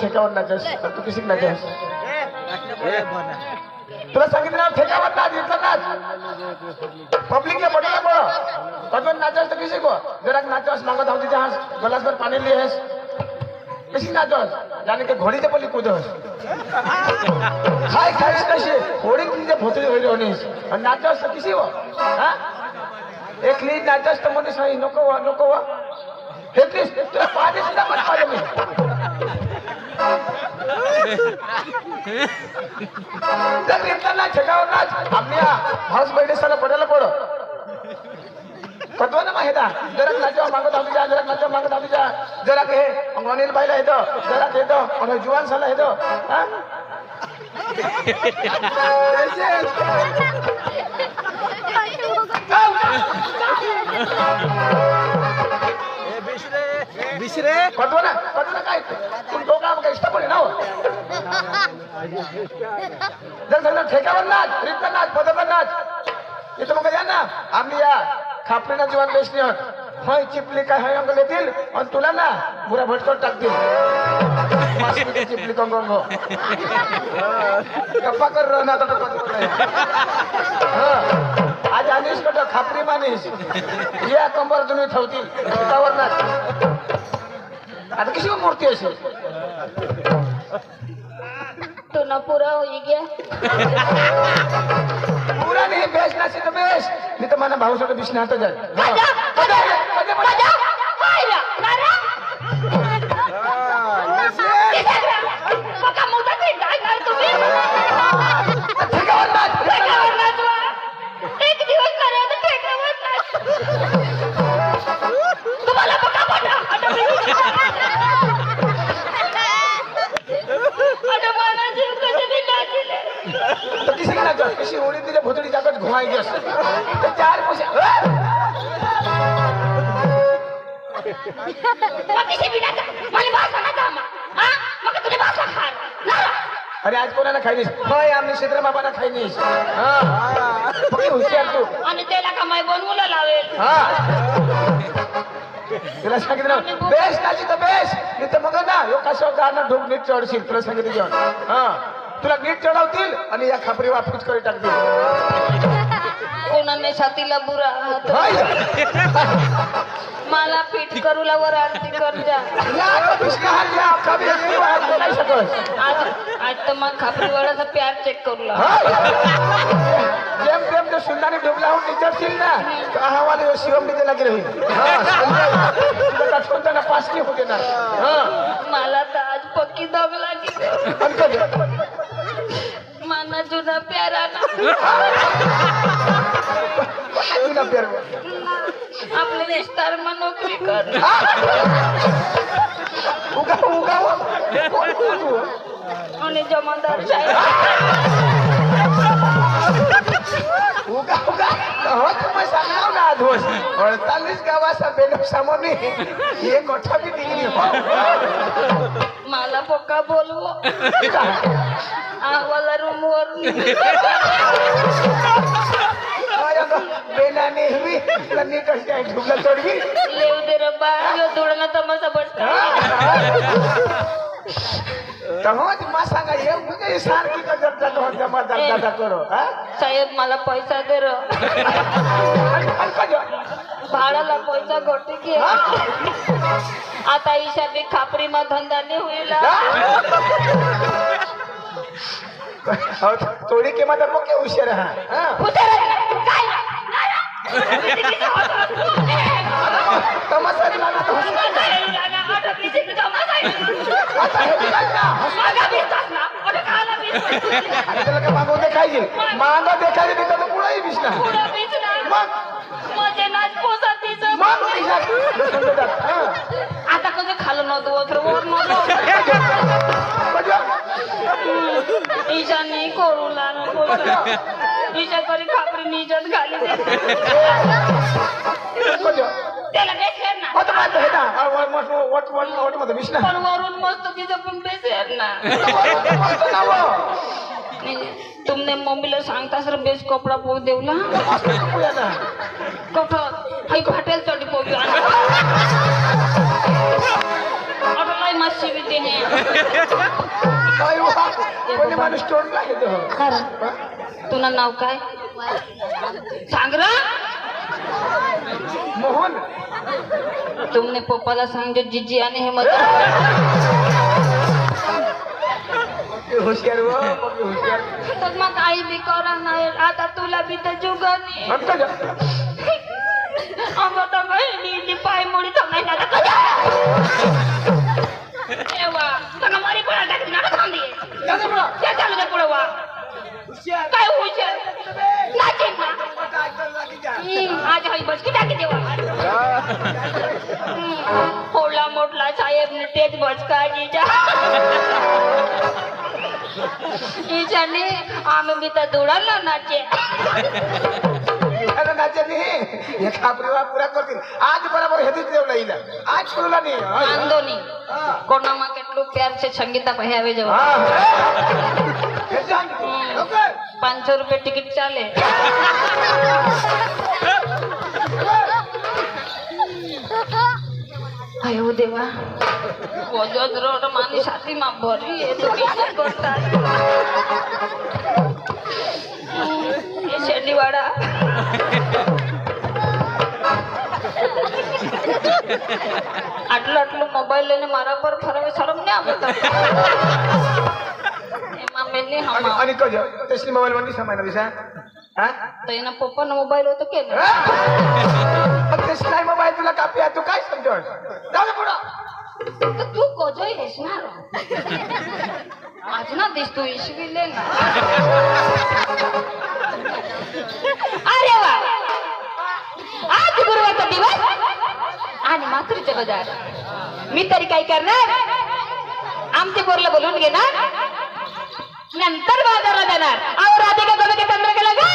ठेक्यावर नाचस तू किसी नाचस तुला सांगितलं ना ठेक्यावर नाच इथं नाच पब्लिकला पटलं बरं कजून नाचस तर किसी को जरा नाचस मांगत होती जहां गलास भर पानी लिएस किसी नाचस जाने के घोड़ी से बोली कूदस खाई खाईस कशी घोड़ी तुझे भोतरी होईल होनीस आणि नाचस तर किसी हो हा एकली नाचस तर मनीस आहे नको नको हे प्लीज तुला पाणी सुद्धा मत पाहिजे मी जर घेतला ना छेकावर नाच आपल्या हाऊस बैठेसाला पडायला पडो कतवा ना माहिती जरा नाचवा मागत आम्ही जा जरा नाचवा मागत आम्ही जा जरा हे अनिल बाईला येतो जरा येतो आणि जुवान साला येतो हा बिसरे कतवा ना काय तू दोघा मग इष्टपणे ना जर समजा ठेक्यावर नाच रिक्त नाच पदकर नाच इथं मग या ना आम्ही या खापरीना जीवन बेसणी आहोत होय चिपली काय होय अंग येतील आणि तुला ना बुरा भटकट टाकतील चिपली कंग गप्पा कर रह ना आज आणीस कट खापरी मानीस या कंबर तुम्ही ठेवतील ठेक्यावर नाच आता किसी को मूर्ति ऐसे तो ना पूरा हो गया पूरा नहीं बेच ना से तो बेच नहीं तो माना भाव से तो बिस्ना तो जाए मजा आया नारा पक्का मोठा ते काय काय तुम्ही ठेक्यावर नाच एक दिवस करा तर ठेक्यावर नाच तुम्हाला पक्का पडला तो किसी का ना जाए किसी उड़ी तुझे भोतड़ी जाकर घुमाएगी उससे तो चार पैसे किसी भी ना मला भाषा ना जामा हा मग तुझी भाषा खा अरे आज कोणाला खाई नाही होय आम्ही क्षेत्र बाबांना खाई नाही हा पक्की हुशार तू आणि त्याला कमाई बनवूला लावेल हा तुला सांगितलं बेस नाची तर बेस नाही तर मग ना यो कसं गाणं ढोक नीट चढशील तुला सांगितलं जेवण हा तुला नीट चढवतील आणि या खापरी वापस करी टाकतील कोणाने छातीला बुरा हात मला पीठ करूला वर आरती कर जा आज तर मग खापरी वाड्याचा प्यार चेक करूला जेम तेम जो सुंदरी डुबला हूँ निचरशील ना तो आहावाले यो शिवम नीचे लगी रही तुझं कटकोणताना पास नाही होते ना मला तर आज पक्की दम लागी माना जुना प्यारा ना आपले विस्तार में नोकरी कर आणि जमादार साहेब ना 48 गावाचा बेनो सामोनी ये कोठा भी डिग्री हो मला पक्का बोलवो आवाला रूम वर बेना नेहमी नीट असते ढुबला चढवी लेव दे रे बा यो दोडना तमाशा बसता तहोज मा सांगा ये मुझे सारखी का जर जमा दादा करो हा साहेब मला पैसा दे रे भाडाला पैसा घटे की आता हिसाबी खापरी मा धंदा नाही होईला थोड़ी के मतलब मुके हुशार हा तमाशा दिला तो मागो देखायचे मागो देखायचे तिथं तर पुढेही बिसना मजे नाच पोसातीच आता कसं खाल्लं नव्हतं वर ईशा नाही करू लागलं ईशा करी खापरी निजत घाली त्याला बेसेर ना पण वरून मस्त तिचं पण बेसेर ना तुमने मम्मीला सांगता सर बेस कपडा पोग देवला कपडा हाई हॉटेल चढी पोग ऑटोलाई मच्छी भी ते काय वा कोणी माणूस तोडला आहे तो खरं तुझं नाव काय सांग रा मोहन तुमने पप्पाला सांग जो जीजी आणि हे मत होशियार व होशियार तर मग आई बी करा नाही आता तुला बी तर जुगनी म्हणतो जा आता तर बहिणीची पाय मोडी थांबाय ना एवा तुला मारी पडा टाकली ना थांबली जाऊ बरं त्या चालू दे पुढे वा होशियार काय हुशार नाचेन ना आज हई बस की टाकी देवा होडला मोठला साहेबने तेच बस काढीच्या ईशाने आम्ही बी तर दुडाला नाचे अरे नाचे नाही हे खापरीवा पुरा करतील आज बराबर हेच जेवला हिला आज पुरला नाही आंदोनी कोणामा કેટલું પ્યાર છે સંગીતા પહેરાવે જવા હા हे जान ओके 500 रुपये टिकट चाले अयो देवा वजोद रोड मानी छाती में भरी है तो क्या करता ये शेंडीवाड़ा આટલો આટલો મોબાઈલ લઈને મારા પર ફરવે શરમ ને આવે તો એમાં મેં નહીં હમા आणि कजो तसली मोबाईल मध्ये समायना दिसा हा તો એના પપ્પાનો મોબાઈલ હોય તો કેમ तसला मोबाईल तुला कापिया तू काय समजस जाऊ दे पुढं તો તું કોજો હેસનારો आज ना दिस तू ईश्वी ले ना अरे वा आज गुरुवारचा दिवस आणि मातृचे बाजार मी तरी काय करणार आमच्या पोरला बोलून घेणार नंतर बाजारला जाणार और राधिका बोलू के चंद्र के लगा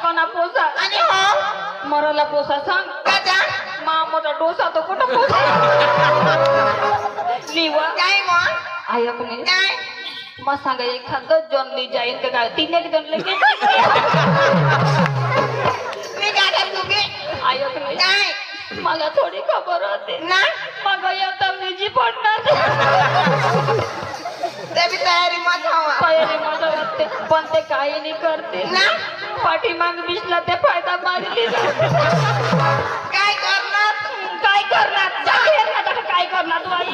कोणा पोसा आणि मराला पोसा सांग मा मोठा डोसा तो कुठं पोसा निवा काय मग आयक नाही काय मग सांगा एखादं जॉनली जाईन का काय तीन एक जण लेके मी काय तुम्ही आयक नाही काय मला थोडी खबर होते ना मग आता मी जी पडणार ते बी तयारी मध्ये वाटते पण ते काही नाही करते ना पाठीमाग विसला ते फायदा मारली काय करणार जाहीर ना काय करणार तू आई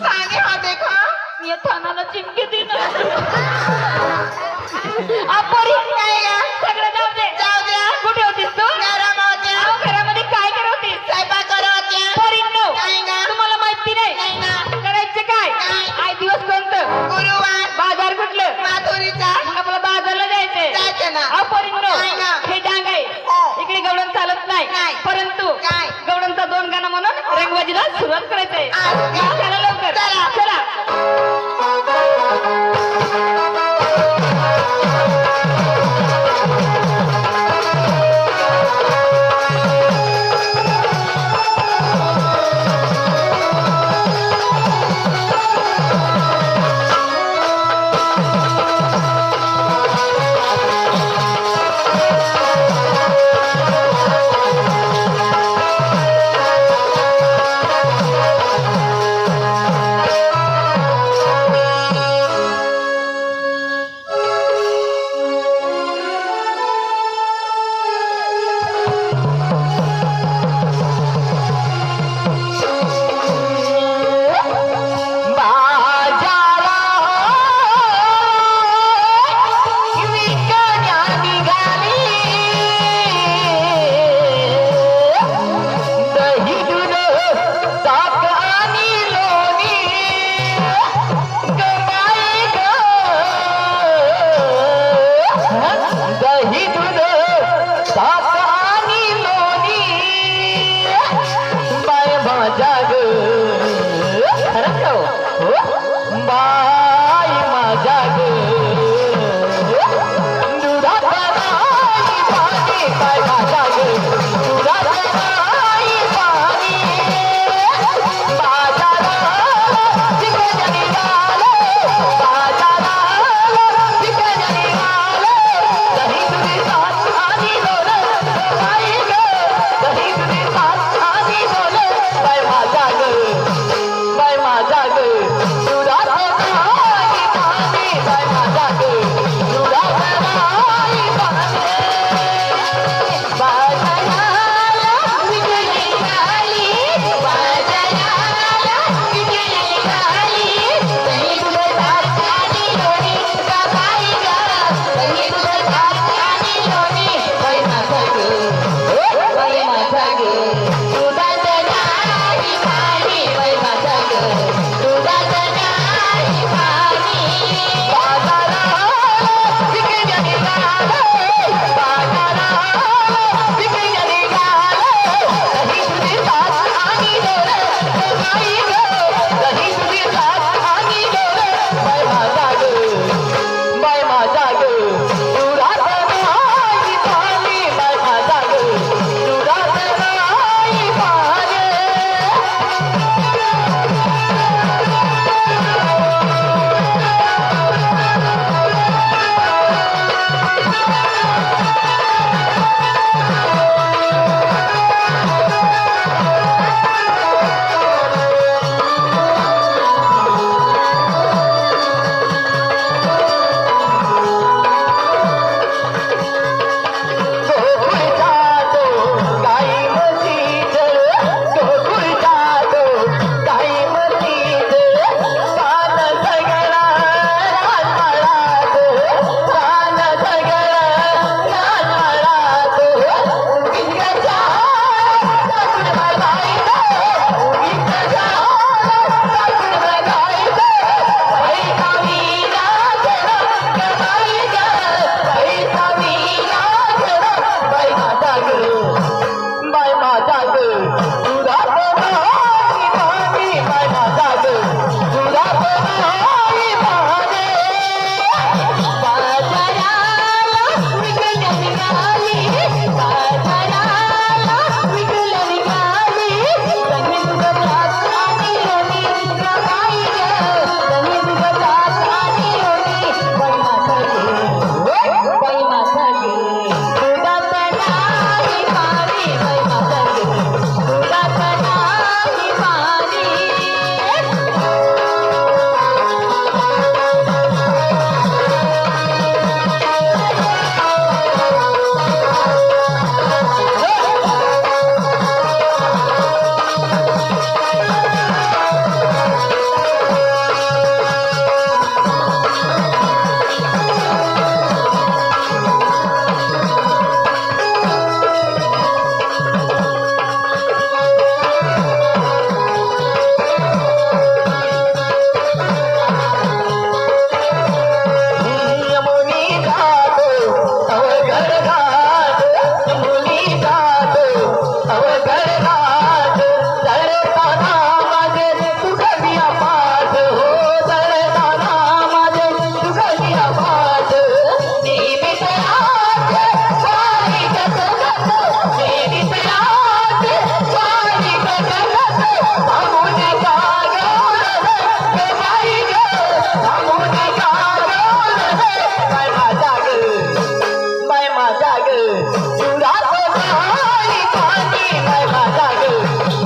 सांगे हा देखा मी थानाला चिमकी दिना अपरी काय सगळं जाऊ दे कुठे होतीस तू घरामध्ये काय करत होतीस स्वयंपाक करत होती पोरींनो तुम्हाला माहिती नाही करायचं काय आज दिवस कोणतं गुरुवार बाजार कुठलं माथुरीचा मग आपला बाजारला जायचंय पोरींनो हे डांग आहे इकडे गवळण चालत नाही परंतु गवळणचा 2 गाणं म्हणून रंगबाजीला सुरुवात करायचंय चला लवकर चला दुधात नाही पाणी बाय माझा ग दुधात नाही पाणी बाजाराला विकल्या निघाली बाजाराला विकल्या निघाली कधी दुधात आणि लोणी बाई ग कधी दुधात आणि लोणी बाई माझा ग दुधात नाही पाणी बाई माझा ग दुधात नाही पाणी यमुनी जातो तव घर घाट यमुनी जातो तव घर घाट जळताना माझे तुझिया पाठ हो जळताना माझे तुझिया पाठ नेहमीच आठ वारी गगनात नेहमीच आठ वारी गगनात थांबून जागवलं ग बाई ग थांबून जागवलं बाय माझा ग बाय माझा ग दुधात नाही पाणी बाय माझा ग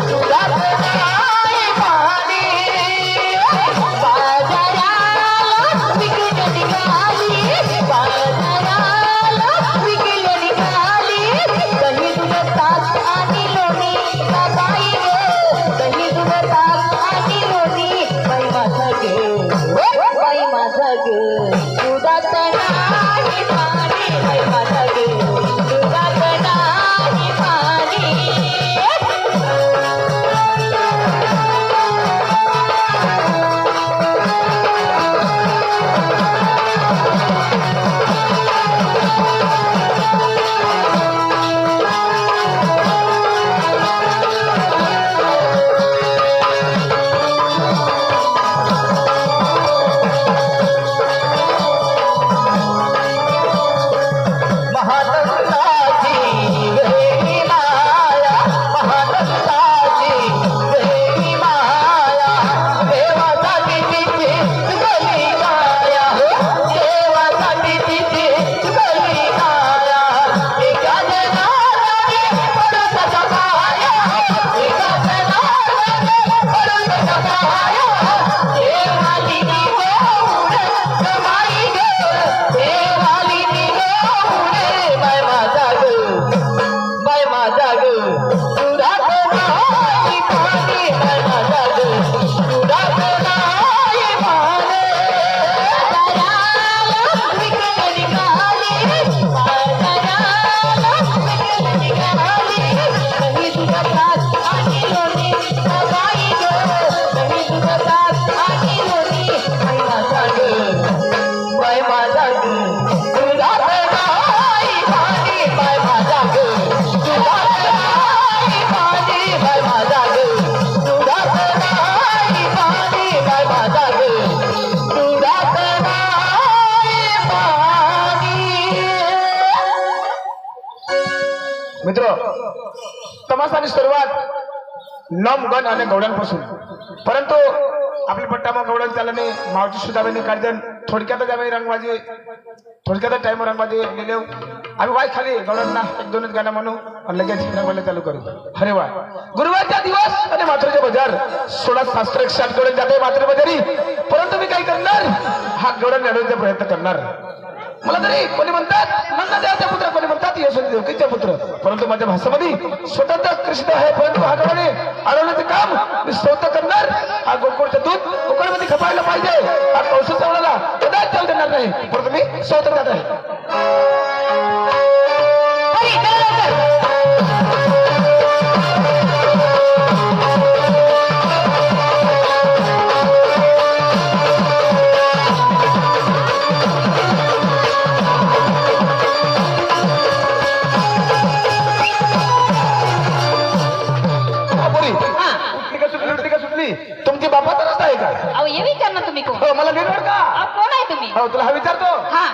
दुधात नाही पाणी बाजाराला विकल्या निघाली बाजाराला विकल्या निघाली दही दुधात आणि लोणी बाई ग दही दुधात आणि लोणी बाई माझा ग बाई माझा ग दुधात नाही पाणी बाई माझा ग दुधात नाही पाणी महानंदाची वेणी माया महानंदाची वेणी माया देवासाठी तिची चुकली माया देवासाठी तिची चुकली माया एका जनाने पडत सभाया एका जनाने पडत सभाया देवालिनी गौड माई ग देवालिनी गौड बाय माझा ग बाय माझा ग दुधात नाही पाणी बाय माझा ग दुधात नाही पाणी बाजाराला विकल्या निघाली बाजाराला विकल्या निघाली दही दुधात आणि लोणी बाई ग दही दुधात आणि लोणी बाई माझा ग बाय माझा ग दुधात नाही पाणी बाय माझा ग दुधात नाही पाणी बाय माझा ग दुधात नाही पाणी बाय माझा ग दुधात नाही पाणी मित्र तमाशाची सुरुवात नम गण आणि गौडांपासून परंतु आपली पट्टामा गौडन त्याला नाही मावची सुद्धा काढजन थोडक्यात यावेळी रंगबाजी थोडक्यात टाइम रंगबाजी गेले आम्ही वाय खाली गौडांना एक दोनच गाणं म्हणू आणि लगेच रंगबाजी चालू करू अरे वा गुरुवारचा दिवस आणि माथुरचे बाजार 16 शास्त्र शाट गौडन जाते माथुर बाजारी परंतु मी काय करणार हा गौडन लढवण्याचा प्रयत्न करणार मला तरी कोणी म्हणतात नंददेवाचा पुत्र कोणी म्हणतात यशोदा देवकीचा पुत्र परंतु माझ्या भाषेमध्ये स्वतंत्र कृष्ण आहे परंतु हा गौडाने अडवण्याचे काम मी स्वतः करणार हा गोकुळचं दूध गोकुळमध्ये खपायला पाहिजे हा कौशल चावला कदाच जाऊ देणार नाही परंतु मी स्वतः जात आहे हरी चला पोरी हा उठली का सुटली तुमची बापाचा रस्ता आहे का अहो हे विचार ना तुम्ही कोण हो मला निर्णय का अहो कोण आहे तुम्ही हो तुला हा विचारतो हा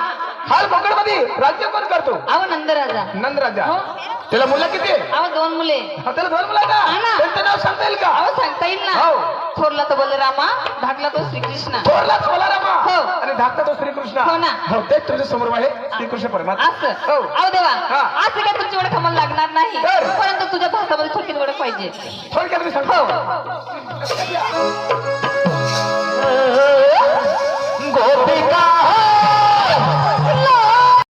हाल कोकण मध्ये राज्य कोण करतो अहो नंदराजा नंदराजा हो त्याला मुलं किती अहो 2 मुले हा, त्याला 2 मुलं आहे हा का ना. त्यांचं नाव सांगता येईल का अहो सांगता येईल ना हो. थोरला तो बलरामा धाकला तो श्रीकृष्ण थोरलाच बलरामा हो. आणि धाकटा तो श्रीकृष्ण हो ना. हो तेच तुमच्या समोर आहे श्रीकृष्ण परमात्मा असं हो. अहो देवा हा. असं काय तुमची ओळख आम्हाला लागणार नाही तर? परंतु तुझ्या भासामध्ये थोडक्यात ओळख पाहिजे थोडक्यात मी सांगतो